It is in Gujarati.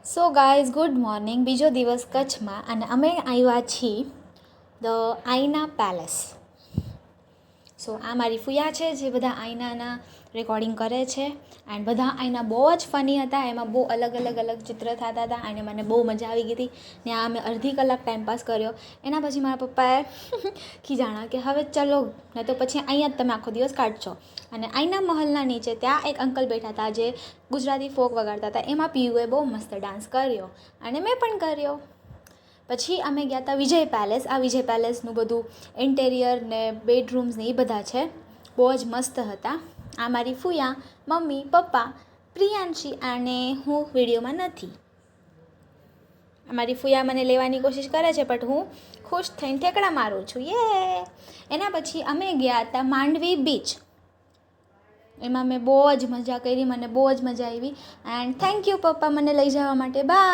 So guys good morning. બીજો દિવસ કચ્છમાં અને અમે આવ્યા છીએ ધ આઈના પેલેસ. સો આ મારી ફુયા છે જે બધા આઈનાના રેકોર્ડિંગ કરે છે એન્ડ બધા આઈના બહુ જ ફની હતા. એમાં બહુ અલગ ચિત્ર થતા હતા અને મને બહુ મજા આવી ગઈ હતી ને આ અમે અડધી કલાક ટાઈમપાસ કર્યો. એના પછી મારા પપ્પાએ ખીજાણા કે હવે ચલો ને તો પછી અહીંયા જ તમે આખો દિવસ કાઢશો. અને આઈના મહલના નીચે ત્યાં એક અંકલ બેઠા હતા જે ગુજરાતી ફોક વગાડતા હતા. એમાં પીયુએ બહુ મસ્ત ડાન્સ કર્યો અને મેં પણ કર્યો. પછી અમે ગયા હતા વિજય પેલેસ. આ વિજય પેલેસનું બધું ઇન્ટેરિયર ને બેડરૂમ્સ ને એ બધા છે, બહુ જ મસ્ત હતા. આ મારી ફુયા, મમ્મી, પપ્પા, પ્રિયાંશી અને હું વિડીયોમાં નથી. મારી ફુયા મને લેવાની કોશિશ કરે છે બટ હું ખુશ થઈને ઠેકડા મારું છું. એના પછી અમે ગયા હતા માંડવી બીચ. એમાં મેં બહુ જ મજા કરી, મને બહુ જ મજા આવી એન્ડ થેન્ક યુ પપ્પા મને લઈ જવા માટે. બાય.